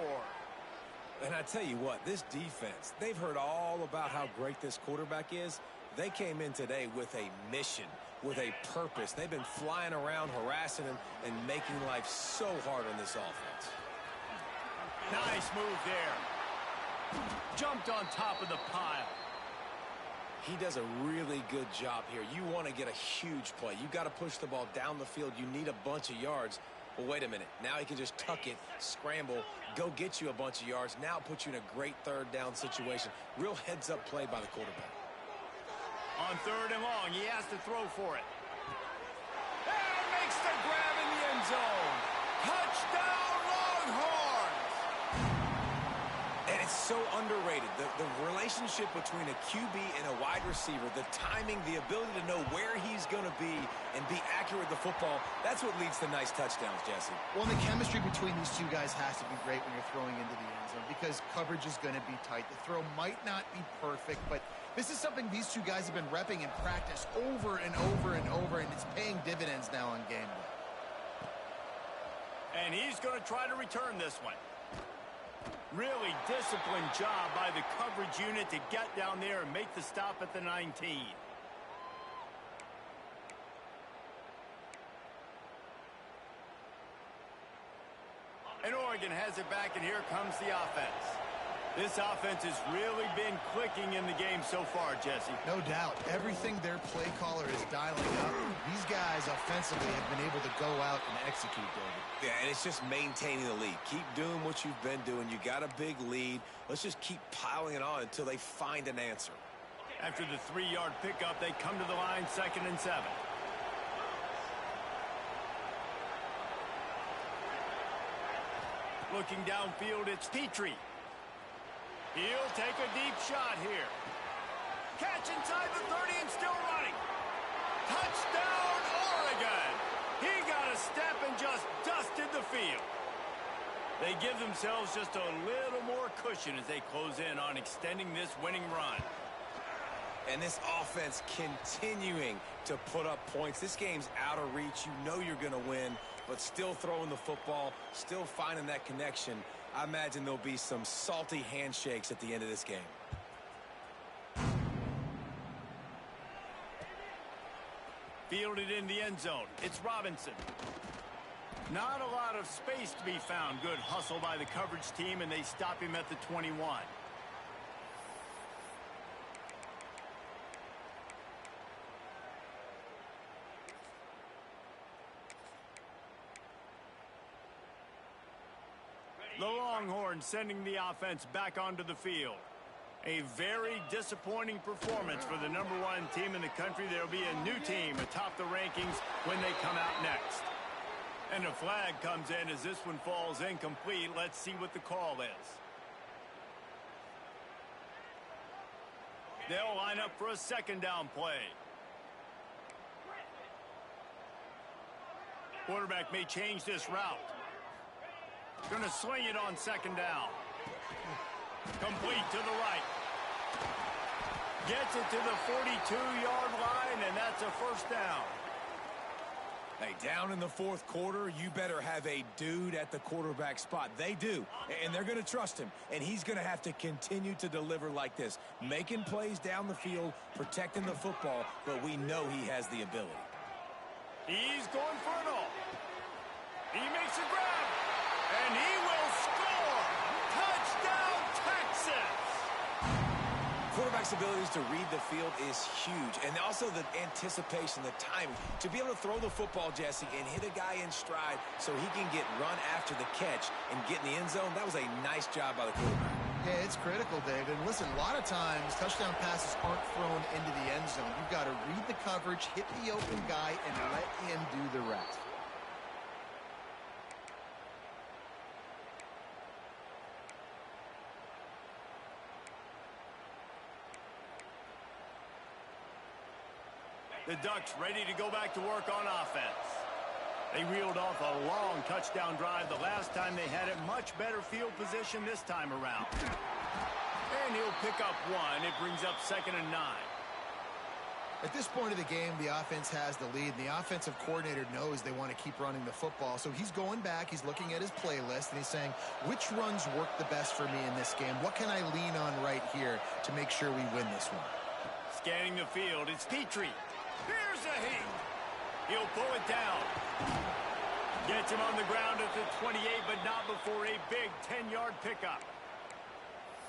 And I tell you what, this defense, they've heard all about how great this quarterback is. They came in today with a mission, with a purpose. They've been flying around, harassing him, and making life so hard on this offense. Nice move there. Jumped on top of the pile. He does a really good job here. You want to get a huge play. You've got to push the ball down the field. You need a bunch of yards. Well, wait a minute. Now he can just tuck it, scramble, go get you a bunch of yards. Now put you in a great 3rd down situation. Real heads-up play by the quarterback. On 3rd and long, he has to throw for it. And makes the grab in the end zone. Touchdown, Longhorns! And it's so underrated. The relationship between a QB and a wide receiver, the timing, the ability to know where he's going to be and be accurate with the football, that's what leads to nice touchdowns, Jesse. Well, the chemistry between these two guys has to be great when you're throwing into the end zone because coverage is going to be tight. The throw might not be perfect, but this is something these two guys have been repping in practice over and over and over, and it's paying dividends now on game day. And he's going to try to return this one. Really disciplined job by the coverage unit to get down there and make the stop at the 19. And Oregon has it back, and here comes the offense. This offense has really been clicking in the game so far, Jesse. No doubt. Everything their play caller is dialing up, these guys offensively have been able to go out and execute, David. Yeah, and it's just maintaining the lead. Keep doing what you've been doing. You got a big lead. Let's just keep piling it on until they find an answer. After the 3-yard pickup, they come to the line 2nd and 7. Looking downfield, it's Petrie. He'll take a deep shot here. Catch inside the 30 and still running. Touchdown, Oregon! He got a step and just dusted the field. They give themselves just a little more cushion as they close in on extending this winning run. And this offense continuing to put up points. This game's out of reach. You know you're going to win, but still throwing the football, still finding that connection. I imagine there'll be some salty handshakes at the end of this game. Fielded in the end zone. It's Robinson. Not a lot of space to be found. Good hustle by the coverage team, and they stop him at the 21. The Longhorns sending the offense back onto the field. A very disappointing performance for the #1 team in the country. There'll be a new team atop the rankings when they come out next. And a flag comes in as this one falls incomplete. Let's see what the call is. They'll line up for a 2nd down play. Quarterback may change this route. Going to sling it on 2nd down. Complete to the right. Gets it to the 42-yard line, and that's a 1st down. Hey, down in the 4th quarter, you better have a dude at the quarterback spot. They do, and they're going to trust him, and he's going to have to continue to deliver like this, making plays down the field, protecting the football, but we know he has the ability. He's going for it all. He makes a grab, and he will score. Touchdown, Texas! Quarterback's abilities to read the field is huge, and also the anticipation, the timing. To be able to throw the football, Jesse, and hit a guy in stride so he can get run after the catch and get in the end zone, that was a nice job by the quarterback. Yeah, it's critical, David. And listen, a lot of times touchdown passes aren't thrown into the end zone. You've got to read the coverage, hit the open guy, and let him do the rest. The Ducks ready to go back to work on offense. They reeled off a long touchdown drive the last time they had it. Much better field position this time around. And he'll pick up one. It brings up 2nd and 9. At this point of the game, the offense has the lead. And the offensive coordinator knows they want to keep running the football. So he's going back. He's looking at his playlist, and he's saying, which runs work the best for me in this game? What can I lean on right here to make sure we win this one? Scanning the field, it's Petrie. Here's a heat. He'll pull it down. Gets him on the ground at the 28, but not before a big 10-yard pickup.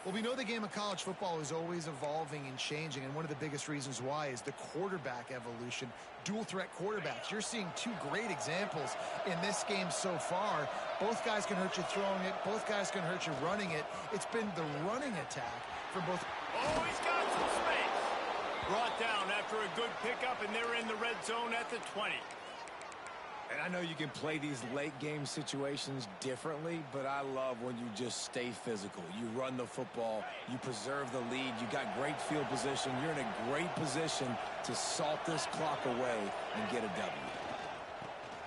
Well, we know the game of college football is always evolving and changing, and one of the biggest reasons why is the quarterback evolution. Dual threat quarterbacks. You're seeing two great examples in this game so far. Both guys can hurt you throwing it. Both guys can hurt you running it. It's been the running attack for both. Oh, he's got some space. Brought down after a good pickup, and they're in the red zone at the 20. And I know you can play these late game situations differently, but I love when you just stay physical. You run the football, you preserve the lead, you got great field position, you're in a great position to salt this clock away and get a W.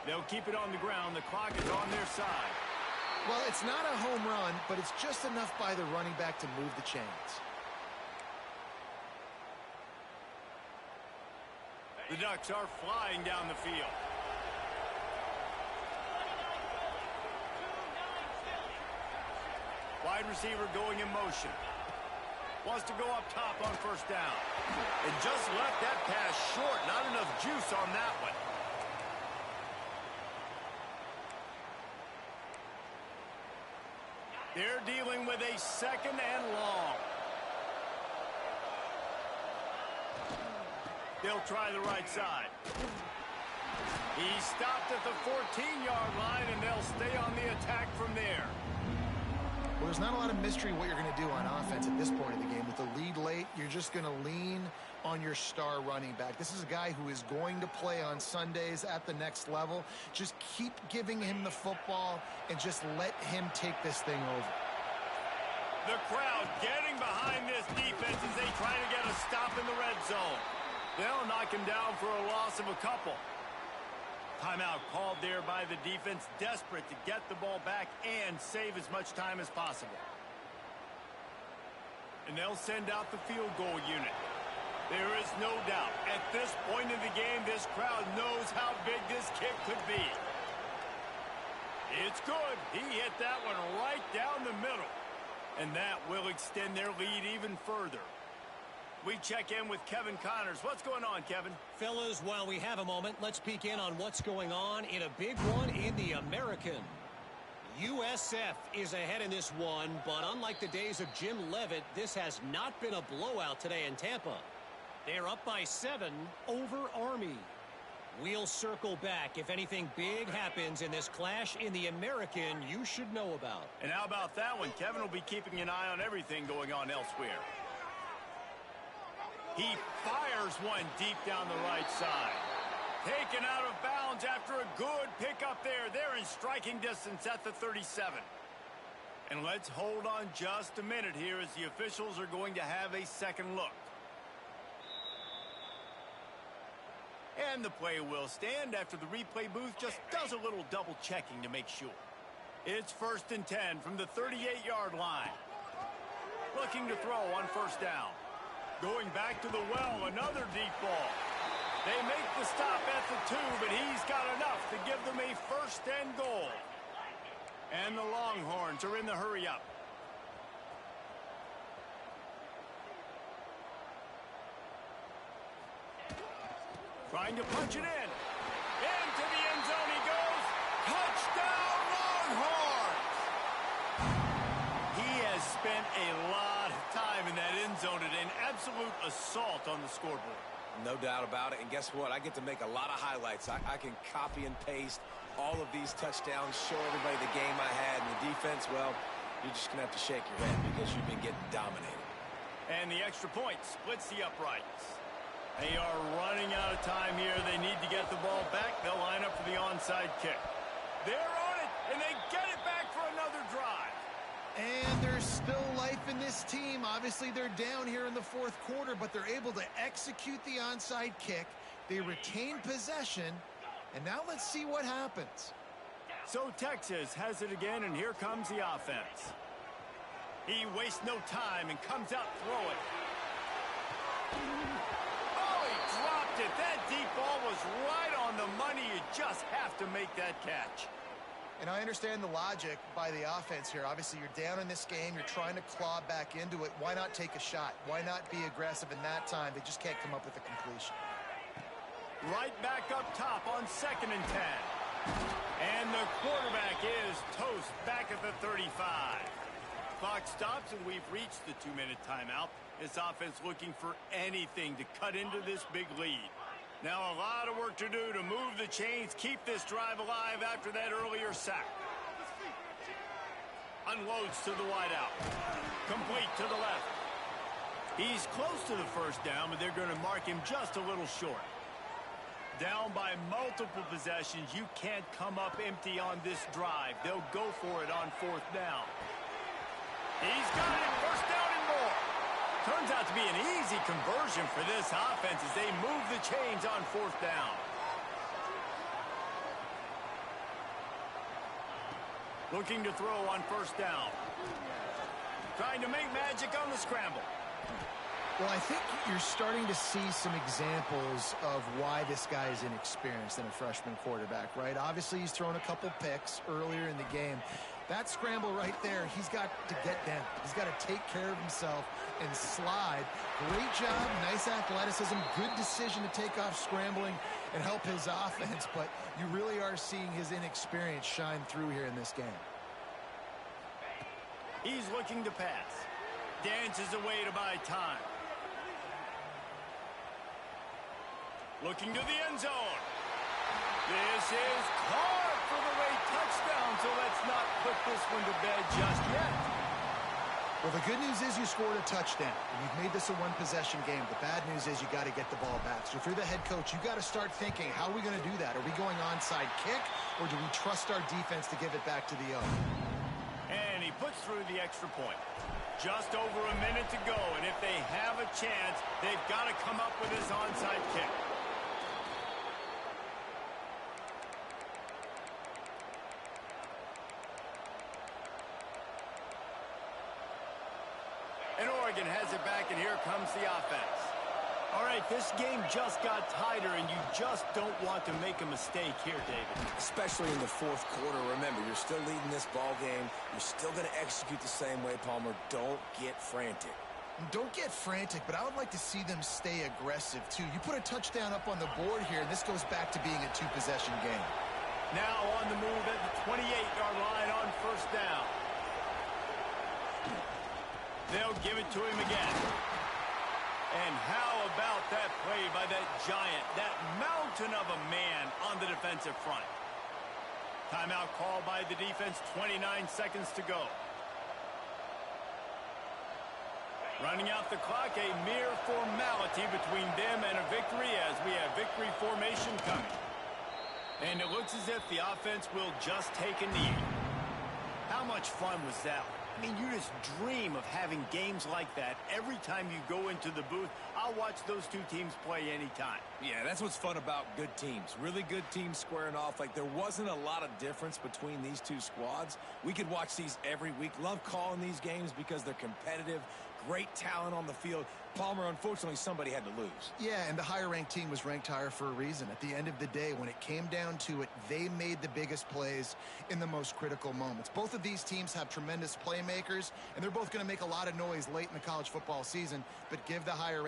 They'll keep it on the ground. The clock is on their side. Well, it's not a home run, but it's just enough by the running back to move the chains. The Ducks are flying down the field. Wide receiver going in motion. Wants to go up top on 1st down. And just left that pass short. Not enough juice on that one. They're dealing with a 2nd and long. They'll try the right side. He stopped at the 14-yard line, and they'll stay on the attack from there. Well, there's not a lot of mystery what you're going to do on offense at this point of the game. With the lead late, you're just going to lean on your star running back. This is a guy who is going to play on Sundays at the next level. Just keep giving him the football and just let him take this thing over. The crowd getting behind this defense as they try to get a stop in the red zone. They'll knock him down for a loss of a couple. Timeout called there by the defense, desperate to get the ball back and save as much time as possible. And they'll send out the field goal unit. There is no doubt, at this point in the game, this crowd knows how big this kick could be. It's good. He hit that one right down the middle. And that will extend their lead even further. We check in with Kevin Connors. What's going on, Kevin? Fellas, while we have a moment, let's peek in on what's going on in a big one in the American. USF is ahead in this one, but unlike the days of Jim Leavitt, this has not been a blowout today in Tampa. They're up by 7 over Army. We'll circle back if anything big happens in this clash in the American you should know about. And how about that one? Kevin will be keeping an eye on everything going on elsewhere. He fires one deep down the right side. Taken out of bounds after a good pickup there. They're in striking distance at the 37. And let's hold on just a minute here as the officials are going to have a second look. And the play will stand after the replay booth just does a little double checking to make sure. It's 1st and 10 from the 38-yard line. Looking to throw on 1st down. Going back to the well, another deep ball. They make the stop at the 2, but he's got enough to give them a 1st and goal. And the Longhorns are in the hurry-up. Trying to punch it in. Into the end zone he goes. Touchdown, Longhorns! He has spent a lot of time in that end zone at an absolute assault on the scoreboard. No doubt about it. And guess what? I get to make a lot of highlights. I can copy and paste all of these touchdowns, show everybody the game I had. And the defense, well, you're just going to have to shake your head because you've been getting dominated. And the extra point splits the uprights. They are running out of time here. They need to get the ball back. They'll line up for the onside kick. They're on it, and they get it back for another drive. And there's still life in this team. Obviously, they're down here in the 4th quarter, but they're able to execute the onside kick. They retain possession, and now let's see what happens. So Texas has it again, and here comes the offense. He wastes no time and comes out throwing. Oh, he dropped it. That deep ball was right on the money. You just have to make that catch. And I understand the logic by the offense here. Obviously, you're down in this game. You're trying to claw back into it. Why not take a shot? Why not be aggressive in that time? They just can't come up with a completion. Right back up top on 2nd and 10. And the quarterback is toast back at the 35. Clock stops, and we've reached the 2-minute timeout. This offense looking for anything to cut into this big lead. Now a lot of work to do to move the chains, keep this drive alive after that earlier sack. Unloads to the wideout. Complete to the left. He's close to the first down, but they're going to mark him just a little short. Down by multiple possessions, you can't come up empty on this drive. They'll go for it on 4th down. He's got it, 1st down and more. Turns out to be an easy conversion for this offense as they move the chains on 4th down. Looking to throw on 1st down. Trying to make magic on the scramble. Well, I think you're starting to see some examples of why this guy is inexperienced in a freshman quarterback, right? Obviously, he's thrown a couple picks earlier in the game. That scramble right there, he's got to get down. He's got to take care of himself and slide. Great job, nice athleticism, good decision to take off scrambling and help his offense, but you really are seeing his inexperience shine through here in this game. He's looking to pass. Dances away to buy time. Looking to the end zone. This is caught for the late touchdown, so let's not put this one to bed just yet. Well, the good news is you scored a touchdown, and you've made this a one-possession game. The bad news is you got to get the ball back. So if you're the head coach, you got to start thinking, how are we going to do that? Are we going onside kick, or do we trust our defense to give it back to the owner? And he puts through the extra point. Just over a minute to go, and if they have a chance, they've got to come up with this onside kick. And Oregon has it back, and here comes the offense. All right, this game just got tighter, and you just don't want to make a mistake here, David. Especially in the 4th quarter. Remember, you're still leading this ball game. You're still going to execute the same way, Palmer. Don't get frantic. Don't get frantic, but I would like to see them stay aggressive, too. You put a touchdown up on the board here, and this goes back to being a 2-possession game. Now on the move at the 28-yard line on 1st down. They'll give it to him again. And how about that play by that giant, that mountain of a man on the defensive front? Timeout called by the defense, 29 seconds to go. Running out the clock, a mere formality between them and a victory as we have victory formation coming. And it looks as if the offense will just take a knee. How much fun was that? I mean, you just dream of having games like that every time you go into the booth. I'll watch those two teams play anytime. Yeah, that's what's fun about good teams. Really good teams squaring off. Like, there wasn't a lot of difference between these two squads. We could watch these every week. Love calling these games because they're competitive. Great talent on the field. Palmer, unfortunately, somebody had to lose. Yeah, and the higher-ranked team was ranked higher for a reason. At the end of the day, when it came down to it, they made the biggest plays in the most critical moments. Both of these teams have tremendous playmakers, and they're both going to make a lot of noise late in the college football season, but give the higher